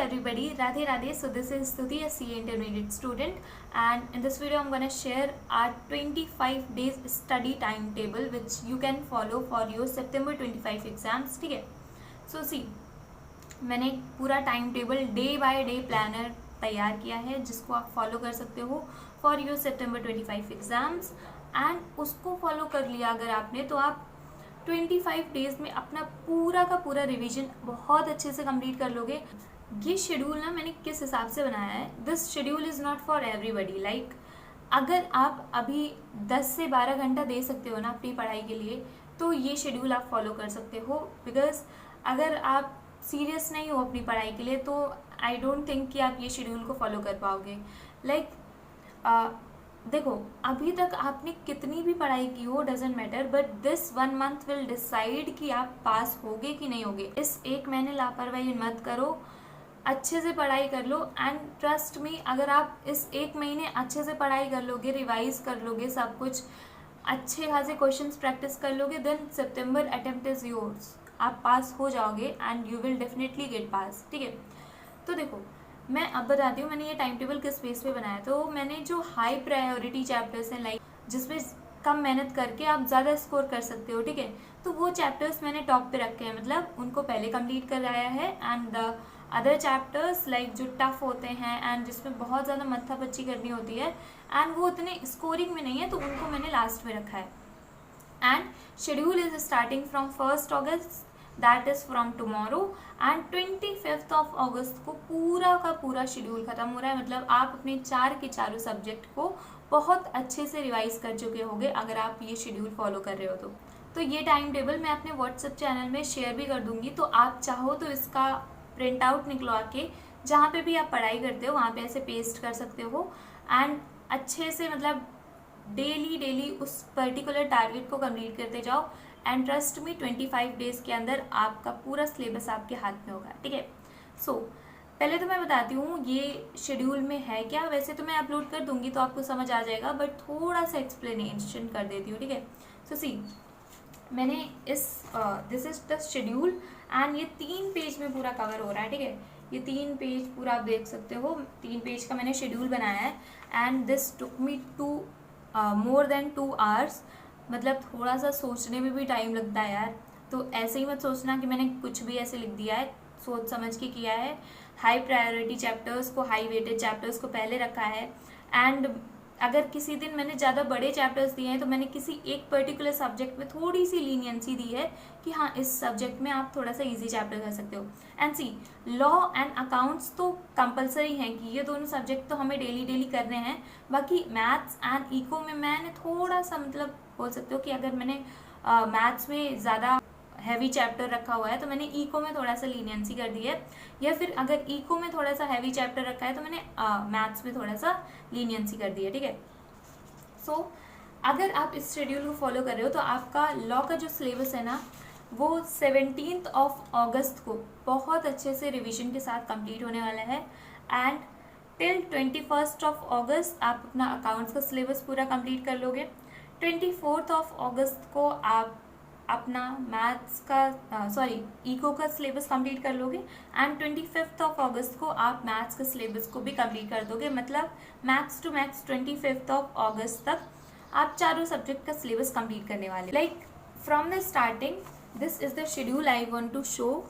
everybody, Radhe Radhe. So this is Stuti, a CA intermediate student, and in this video I'm gonna share our 25 days study timetable which you can follow for your September 25 exams. ठीक है? So see, मैंने पूरा time table day by day planner तैयार किया है जिसको आप follow कर सकते हो for your September 25 exams, and उसको फॉलो कर लिया अगर आपने तो आप 25 डेज में अपना पूरा का पूरा रिवीजन बहुत अच्छे से कंप्लीट कर लोगे। ये शेड्यूल ना मैंने किस हिसाब से बनाया है, this schedule is not for everybody. Like अगर आप अभी 10 से 12 घंटा दे सकते हो ना अपनी पढ़ाई के लिए तो ये शेड्यूल आप फॉलो कर सकते हो, बिकॉज अगर आप सीरियस नहीं हो अपनी पढ़ाई के लिए तो आई डोंट थिंक कि आप ये शेड्यूल को फॉलो कर पाओगे। लाइक देखो, अभी तक आपने कितनी भी पढ़ाई की हो doesn't matter, but this 1 month will decide कि आप पास होगे कि नहीं होगे। इस एक महीने लापरवाही मत करो, अच्छे से पढ़ाई कर लो, एंड ट्रस्ट मी, अगर आप इस एक महीने अच्छे से पढ़ाई कर लोगे, रिवाइज कर लोगे, सब कुछ अच्छे खासे क्वेश्चंस प्रैक्टिस कर लोगे, then September attempt is yours. आप पास हो जाओगे and you will definitely get pass. ठीक है, तो देखो मैं अब बताती हूँ मैंने ये टाइम टेबल किस बेस पे बनाया। तो मैंने जो हाई प्रायोरिटी चैप्टर्स हैं, लाइक जिसमें कम मेहनत करके आप ज़्यादा स्कोर कर सकते हो, ठीक है, तो वो चैप्टर्स मैंने टॉप पे रखे हैं, मतलब उनको पहले कंप्लीट कराया है। And the other chapters like जो टफ होते हैं एंड जिसमें बहुत ज़्यादा मत्थापच्ची करनी होती है एंड वो उतने स्कोरिंग में नहीं है, तो उनको मैंने लास्ट में रखा है। And schedule is starting from 1 August, that is from tomorrow, and 25 अगस्त को पूरा का पूरा शेड्यूल ख़त्म हो रहा है। मतलब आप अपने 4 के चारों सब्जेक्ट को बहुत अच्छे से रिवाइज कर चुके होंगे अगर आप ये शेड्यूल फॉलो कर रहे हो तो ये टाइम टेबल मैं अपने व्हाट्सएप चैनल में शेयर भी कर दूंगी, तो आप चाहो तो इसका प्रिंट आउट निकलवा के जहाँ पे भी आप पढ़ाई करते हो वहाँ पे ऐसे पेस्ट कर सकते हो, एंड अच्छे से मतलब डेली उस पर्टिकुलर टारगेट को कंप्लीट करते जाओ। एंड ट्रस्ट मी, 25 डेज के अंदर आपका पूरा सिलेबस आपके हाथ में होगा। ठीक है, सो पहले तो मैं बताती हूँ ये शेड्यूल में है क्या। वैसे तो मैं अपलोड कर दूंगी तो आपको समझ आ जाएगा, बट थोड़ा सा एक्सप्लेनेशन कर देती हूँ। ठीक है, सो सी, मैंने this is the schedule, and ये 3 पेज में पूरा कवर हो रहा है। ठीक है, ये 3 पेज पूरा आप देख सकते हो, 3 पेज का मैंने शेड्यूल बनाया है। And this took me more than 2 hours, मतलब थोड़ा सा सोचने में भी टाइम लगता है यार, तो ऐसे ही मत सोचना कि मैंने कुछ भी ऐसे लिख दिया है, सोच समझ के किया है। हाई प्रायोरिटी चैप्टर्स को, हाई वेटेड चैप्टर्स को पहले रखा है, एंड अगर किसी दिन मैंने ज़्यादा बड़े चैप्टर्स दिए हैं तो मैंने किसी एक पर्टिकुलर सब्जेक्ट में थोड़ी सी लीनियंसी दी है कि हाँ इस सब्जेक्ट में आप थोड़ा सा इजी चैप्टर कर सकते हो। And C, law and accounts तो कंपलसरी हैं कि ये दोनों सब्जेक्ट तो हमें डेली करने हैं। बाकी मैथ्स एंड इको में मैंने थोड़ा सा, मतलब बोल सकते हो कि अगर मैंने मैथ्स में ज़्यादा हैवी चैप्टर रखा हुआ है तो मैंने इको में थोड़ा सा लीनियंसी कर दी है, या फिर अगर इको में थोड़ा सा हैवी चैप्टर रखा है तो मैंने मैथ्स में थोड़ा सा लीनियंसी कर दी है। ठीक है, सो अगर आप इस शेड्यूल को फॉलो कर रहे हो तो आपका लॉ का जो सिलेबस है ना वो 17 अगस्त को बहुत अच्छे से रिवीजन के साथ कंप्लीट होने वाला है। एंड टिल 21 अगस्त आप अपना अकाउंट्स का सिलेबस पूरा कंप्लीट कर लोगे। 24 अगस्त को आप अपना मैथ्स का इको का सिलेबस कंप्लीट कर लोगे, एंड 25 अगस्त को आप मैथ्स का सिलेबस को भी कंप्लीट कर दोगे। मतलब मैक्स टू मैक्स 25 अगस्त तक आप चारों सब्जेक्ट का सिलेबस कंप्लीट करने वाले। Like from the starting this is the schedule I want to show.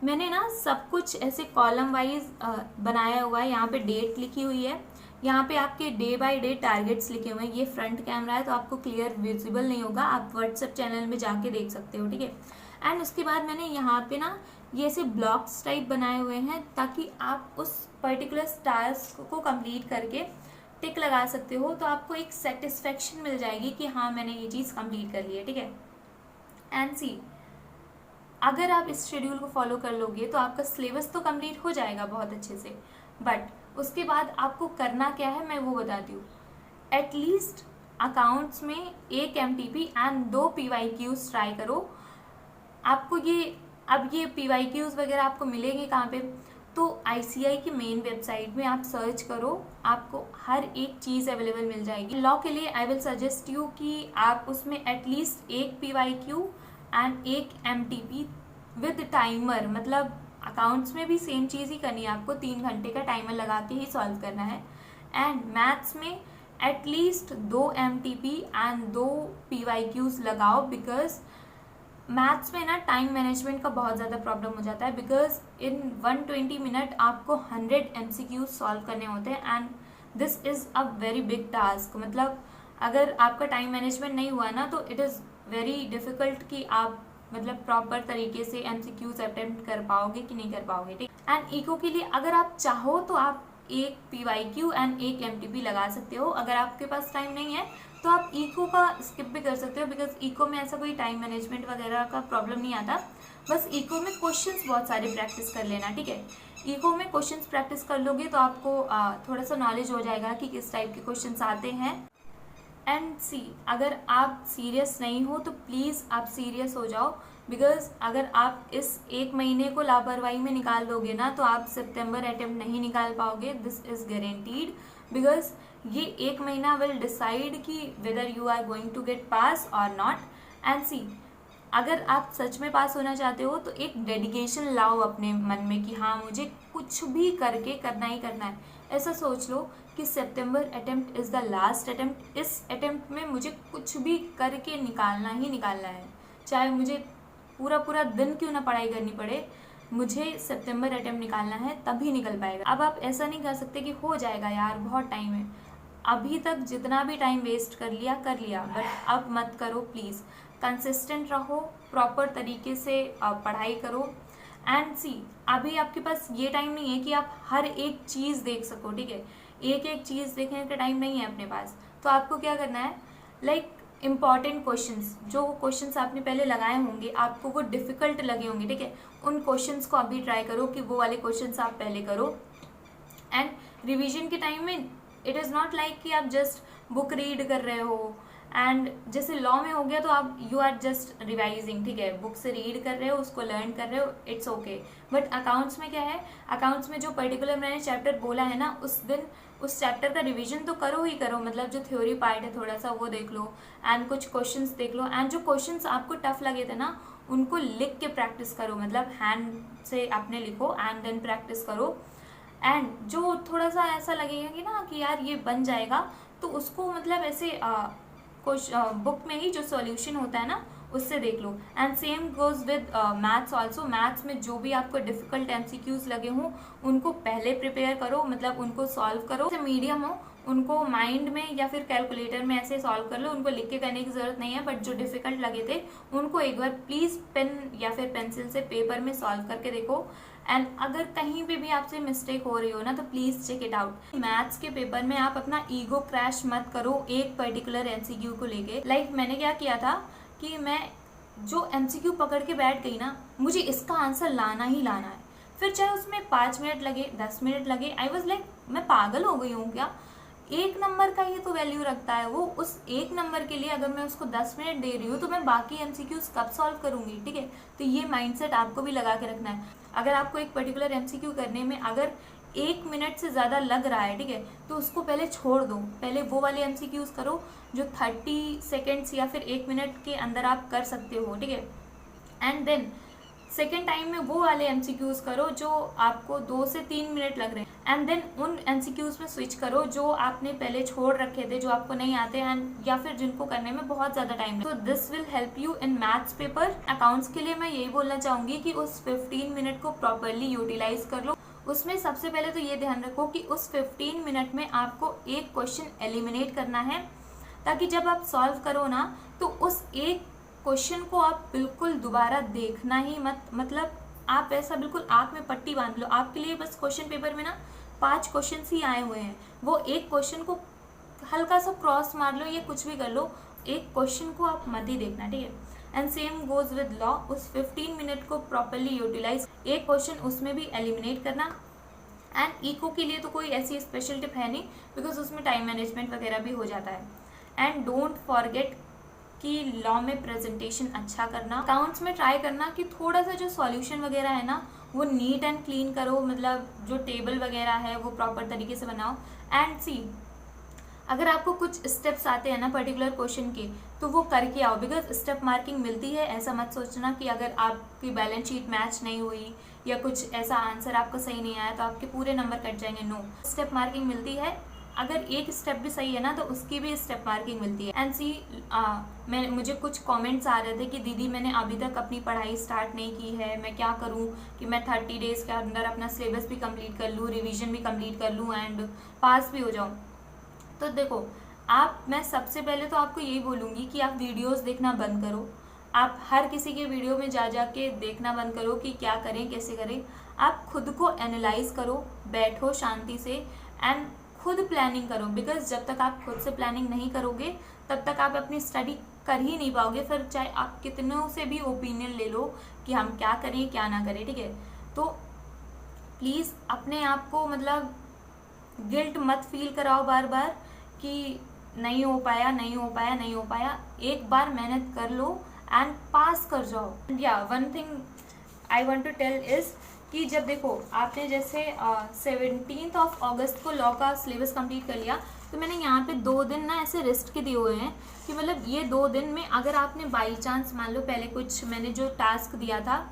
मैंने ना सब कुछ ऐसे कॉलम वाइज बनाया हुआ है, यहाँ पे डेट लिखी हुई है, यहाँ पे आपके डे बाय डे टारगेट्स लिखे हुए हैं। ये फ्रंट कैमरा है तो आपको क्लियर विजिबल नहीं होगा, आप व्हाट्सएप चैनल में जाके देख सकते हो। ठीक है, एंड उसके बाद मैंने यहाँ पे ना ये ऐसे ब्लॉक्स टाइप बनाए हुए हैं ताकि आप उस पर्टिकुलर टास्क को कंप्लीट करके टिक लगा सकते हो, तो आपको एक सेटिस्फेक्शन मिल जाएगी कि हाँ मैंने ये चीज़ कंप्लीट कर ली है। ठीक है, एंड सी, अगर आप इस शेड्यूल को फॉलो कर लोगे तो आपका सिलेबस तो कंप्लीट हो जाएगा बहुत अच्छे से, बट उसके बाद आपको करना क्या है मैं वो बताती हूँ। एटलीस्ट अकाउंट्स में 1 MTP एंड 2 PYQs ट्राई करो। आपको ये PYQs वगैरह आपको मिलेंगे कहाँ पे, तो ICI की मेन वेबसाइट में आप सर्च करो, आपको हर एक चीज़ अवेलेबल मिल जाएगी। लॉ के लिए आई विल सजेस्ट यू कि आप उसमें at least 1 PYQ and 1 MTP with timer, मतलब अकाउंट्स में भी सेम चीज़ ही करनी है, आपको 3 घंटे का टाइमर लगा के ही सॉल्व करना है। एंड मैथ्स में एटलीस्ट 2 MTP एंड 2 PYQs लगाओ, बिकॉज मैथ्स में ना टाइम मैनेजमेंट का बहुत ज़्यादा प्रॉब्लम हो जाता है, बिकॉज इन 120 मिनट आपको 100 MCQs सॉल्व करने होते हैं and this is a very big task. मतलब अगर आपका टाइम मैनेजमेंट नहीं हुआ ना तो इट इज़ वेरी डिफ़िकल्ट कि आप मतलब प्रॉपर तरीके से MCQs अटेम्प्ट कर पाओगे कि नहीं कर पाओगे, ठीक। एंड इको के लिए अगर आप चाहो तो आप एक PYQ एंड एक MTP लगा सकते हो। अगर आपके पास टाइम नहीं है तो आप इको का स्किप भी कर सकते हो, बिकॉज इको में ऐसा कोई टाइम मैनेजमेंट वगैरह का प्रॉब्लम नहीं आता। बस इको में क्वेश्चंस बहुत सारे प्रैक्टिस कर लेना, ठीक है। इको में क्वेश्चंस प्रैक्टिस कर लोगे तो आपको थोड़ा सा नॉलेज हो जाएगा कि किस टाइप के क्वेश्चंस आते हैं। एंड सी, अगर आप सीरियस नहीं हो तो प्लीज़ आप सीरियस हो जाओ, बिकॉज अगर आप इस 1 महीने को लापरवाही में निकाल दोगे ना तो आप सितंबर अटेम्प्ट नहीं निकाल पाओगे, दिस इज़ गारंटीड। बिकॉज ये 1 महीना विल डिसाइड कि whether you are going to get pass और नॉट। एंड सी, अगर आप सच में पास होना चाहते हो तो एक डेडिकेशन लाओ अपने मन में कि हाँ मुझे कुछ भी करके करना ही करना है। ऐसा सोच लो कि September attempt is the last attempt, इस अटेम्प्ट में मुझे कुछ भी करके निकालना ही निकालना है, चाहे मुझे पूरा दिन क्यों ना पढ़ाई करनी पड़े, मुझे सितंबर अटेम्प्ट निकालना है, तभी निकल पाएगा। अब आप ऐसा नहीं कर सकते कि हो जाएगा यार बहुत टाइम है, अभी तक जितना भी टाइम वेस्ट कर लिया, बट अब मत करो प्लीज़। कंसिस्टेंट रहो, प्रॉपर तरीके से पढ़ाई करो। एंड सी, अभी आपके पास ये टाइम नहीं है कि आप हर एक चीज़ देख सको, ठीक है। एक चीज़ देखने का टाइम नहीं है अपने पास। तो आपको क्या करना है, लाइक इम्पॉर्टेंट क्वेश्चंस, जो क्वेश्चंस आपने पहले लगाए होंगे, आपको वो डिफ़िकल्ट लगे होंगे, ठीक है, उन क्वेश्चंस को अभी ट्राई करो कि वो वाले क्वेश्चंस आप पहले करो। एंड रिवीजन के टाइम में इट इज़ नॉट लाइक कि आप जस्ट बुक रीड कर रहे हो एंड जैसे लॉ में हो गया तो आप यू आर जस्ट रिवाइजिंग, ठीक है, बुक से रीड कर रहे हो, उसको लर्न कर रहे हो, इट्स ओके। बट अकाउंट्स में क्या है, अकाउंट्स में जो पर्टिकुलर मैंने चैप्टर बोला है ना, उस दिन उस चैप्टर का रिवीजन तो करो ही करो। मतलब जो थ्योरी पार्ट है थोड़ा सा वो देख लो एंड कुछ क्वेश्चंस देख लो, एंड जो क्वेश्चंस आपको टफ लगे थे ना उनको लिख के प्रैक्टिस करो, मतलब हैंड से अपने लिखो एंड देन प्रैक्टिस करो। एंड जो थोड़ा सा ऐसा लगेगा कि ना कि यार ये बन जाएगा, तो उसको मतलब ऐसे कुछ बुक में ही जो सॉल्यूशन होता है ना उससे देख लो। And same goes with maths also. Maths में जो भी आपको डिफिकल्ट MCQs लगे हों उनको पहले प्रिपेयर करो, मतलब उनको सॉल्व करो। मीडियम हो उनको माइंड में या फिर कैलकुलेटर में ऐसे सॉल्व कर लो, उनको लिख के करने की ज़रूरत नहीं है। बट जो डिफिकल्ट लगे थे उनको एक बार प्लीज़ पेन या फिर पेंसिल से पेपर में सॉल्व करके देखो। एंड अगर कहीं पे भी आपसे मिस्टेक हो रही हो ना तो please check it out. Maths के पेपर में आप अपना ईगो क्रैश मत करो एक पर्टिकुलर MCQ को लेके। लाइक मैंने क्या किया था कि मैं जो MCQ पकड़ के बैठ गई ना, मुझे इसका आंसर लाना ही लाना है, फिर चाहे उसमें 5 मिनट लगे 10 मिनट लगे। आई वॉज लाइक मैं पागल हो गई हूँ क्या, 1 नंबर का ही तो वैल्यू रखता है वो, उस 1 नंबर के लिए अगर मैं उसको 10 मिनट दे रही हूँ तो मैं बाकी MCQs कब सॉल्व करूँगी, ठीक है। तो ये माइंडसेट आपको भी लगा के रखना है। अगर आपको एक पर्टिकुलर MCQ करने में अगर 1 मिनट से ज़्यादा लग रहा है, ठीक है, तो उसको पहले छोड़ दो, पहले वो वाले MCQs करो जो 30 सेकेंड्स या फिर 1 मिनट के अंदर आप कर सकते हो, ठीक है। एंड देन सेकेंड टाइम में वो वाले MCQs करो जो आपको 2 से 3 मिनट लग रहे हैं, एंड देन उन MCQs में स्विच करो जो आपने पहले छोड़ रखे थे, जो आपको नहीं आते एंड या फिर जिनको करने में बहुत ज़्यादा टाइम लगे। तो this will help you in maths paper. Accounts के लिए मैं यही बोलना चाहूँगी कि उस 15 मिनट को प्रॉपरली यूटिलाइज कर लो। उसमें सबसे पहले तो ये ध्यान रखो कि उस 15 मिनट में आपको एक क्वेश्चन एलिमिनेट करना है, ताकि जब आप सॉल्व करो ना तो उस एक क्वेश्चन को आप बिल्कुल दोबारा देखना ही मत। मतलब आप ऐसा बिल्कुल आँख में पट्टी बांध लो, आपके लिए बस क्वेश्चन पेपर में ना 5 क्वेश्चन ही आए हुए हैं, वो एक क्वेश्चन को हल्का सा क्रॉस मार लो या कुछ भी कर लो, एक क्वेश्चन को आप मत ही देखना, ठीक है। And same goes with law, उस 15 मिनट को प्रॉपरली यूटिलाइज, एक क्वेश्चन उसमें भी एलिमिनेट करना। एंड इको के लिए तो कोई ऐसी स्पेशल टिप है नहीं, बिकॉज उसमें टाइम मैनेजमेंट वगैरह भी हो जाता है। एंड डोंट फॉरगेट कि लॉ में प्रेजेंटेशन अच्छा करना। अकाउंट्स में ट्राई करना कि थोड़ा सा जो सॉल्यूशन वगैरह है ना वो नीट एंड क्लीन करो, मतलब जो टेबल वगैरह है वो प्रॉपर तरीके से बनाओ। एंड सी, अगर आपको कुछ स्टेप्स आते हैं ना पर्टिकुलर क्वेश्चन के, तो वो करके आओ, बिकॉज स्टेप मार्किंग मिलती है। ऐसा मत सोचना कि अगर आपकी बैलेंस शीट मैच नहीं हुई या कुछ ऐसा आंसर आपका सही नहीं आया तो आपके पूरे नंबर कट जाएंगे। नो, स्टेप मार्किंग मिलती है। अगर एक स्टेप भी सही है ना तो उसकी भी स्टेप मार्किंग मिलती है। एंड सी मुझे कुछ कमेंट्स आ रहे थे कि दीदी मैंने अभी तक अपनी पढ़ाई स्टार्ट नहीं की है, मैं क्या करूं कि मैं 30 डेज के अंदर अपना सिलेबस भी कंप्लीट कर लूँ, रिवीजन भी कंप्लीट कर लूँ एंड पास भी हो जाऊँ। तो देखो, मैं सबसे पहले तो आपको यही बोलूँगी कि आप वीडियोस देखना बंद करो। आप हर किसी के वीडियो में जा जा के देखना बंद करो कि क्या करें कैसे करें। आप खुद को एनालाइज करो, बैठो शांति से एंड खुद प्लानिंग करो, बिकॉज जब तक आप खुद से प्लानिंग नहीं करोगे तब तक आप अपनी स्टडी कर ही नहीं पाओगे। फिर चाहे आप कितनों से भी ओपिनियन ले लो कि हम क्या करें क्या ना करें, ठीक है। तो प्लीज़ अपने आप को मतलब गिल्ट मत फील कराओ बार बार कि नहीं हो पाया नहीं हो पाया नहीं हो पाया। एक बार मेहनत कर लो एंड पास कर जाओ। या one thing I want to tell is कि जब देखो आपने जैसे 17 अगस्त को लॉ का सिलेबस कंप्लीट कर लिया, तो मैंने यहाँ पे 2 दिन ना ऐसे रेस्ट के दिए हुए हैं कि मतलब ये 2 दिन में अगर आपने बाई चांस मान लो पहले कुछ मैंने जो टास्क दिया था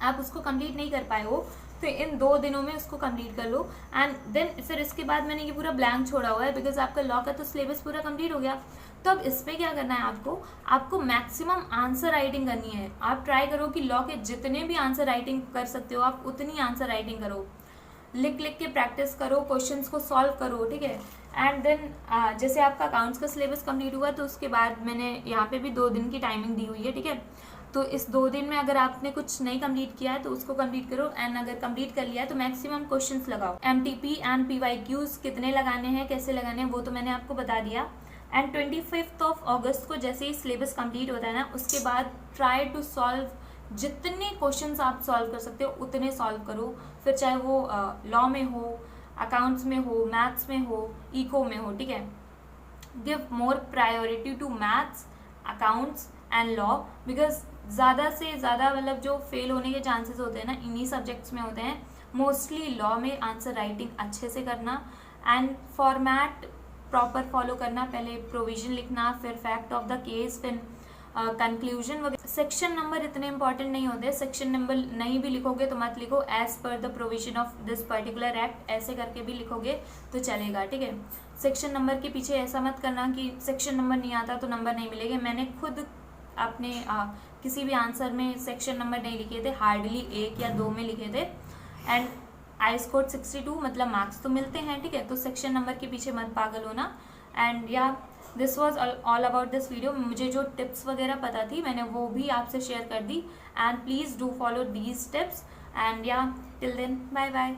आप उसको कंप्लीट नहीं कर पाए हो, तो इन 2 दिनों में उसको कंप्लीट कर लो। एंड देन फिर इसके बाद मैंने ये पूरा ब्लैंक छोड़ा हुआ है बिकॉज आपका लॉ का तो सिलेबस पूरा कंप्लीट हो गया। तो अब इसमें क्या करना है, आपको मैक्सिमम आंसर राइटिंग करनी है। आप ट्राई करो कि लॉ के जितने भी आंसर राइटिंग कर सकते हो आप उतनी आंसर राइटिंग करो, लिख लिख के प्रैक्टिस करो, क्वेश्चंस को सॉल्व करो, ठीक है। एंड देन जैसे आपका अकाउंट्स का सिलेबस कंप्लीट हुआ तो उसके बाद मैंने यहाँ पे भी 2 दिन की टाइमिंग दी हुई है, ठीक है। तो इस 2 दिन में अगर आपने कुछ नहीं कंप्लीट किया है तो उसको कंप्लीट करो एंड अगर कंप्लीट कर लिया है तो मैक्सिमम क्वेश्चंस लगाओ। MTP एंड PYQs कितने लगाने हैं कैसे लगाने हैं वो तो मैंने आपको बता दिया। एंड 25 अगस्त को जैसे ही सिलेबस कंप्लीट होता है ना उसके बाद ट्राई टू सॉल्व जितने क्वेश्चंस आप सॉल्व कर सकते हो उतने सॉल्व करो। फिर चाहे वो लॉ में हो, अकाउंट्स में हो, मैथ्स में हो, इको में हो, ठीक है। Give more priority to maths, accounts and law, because ज़्यादा से ज़्यादा मतलब जो फेल होने के चांसेस होते हैं ना इन्हीं सब्जेक्ट्स में होते हैं। मोस्टली लॉ में आंसर राइटिंग अच्छे से करना एंड फॉर्मेट प्रॉपर फॉलो करना, पहले प्रोविजन लिखना, फिर फैक्ट ऑफ द केस, फिर कंक्लूजन वगैरह। सेक्शन नंबर इतने इंपॉर्टेंट नहीं होते, सेक्शन नंबर नहीं भी लिखोगे तो मत लिखो, as per the provision of this particular act ऐसे करके भी लिखोगे तो चलेगा, ठीक है। सेक्शन नंबर के पीछे ऐसा मत करना कि सेक्शन नंबर नहीं आता तो नंबर नहीं मिलेंगे। मैंने खुद अपने किसी भी आंसर में सेक्शन नंबर नहीं लिखे थे, हार्डली 1 या 2 में लिखे थे एंड आई स्कोर्ड 62, मतलब मार्क्स तो मिलते हैं, ठीक है। तो सेक्शन नंबर के पीछे मत पागल होना। एंड या this was all about this video. मुझे जो टिप्स वगैरह पता थी मैंने वो भी आपसे शेयर कर दी and please do follow these tips and या टिल देन बाय बाय।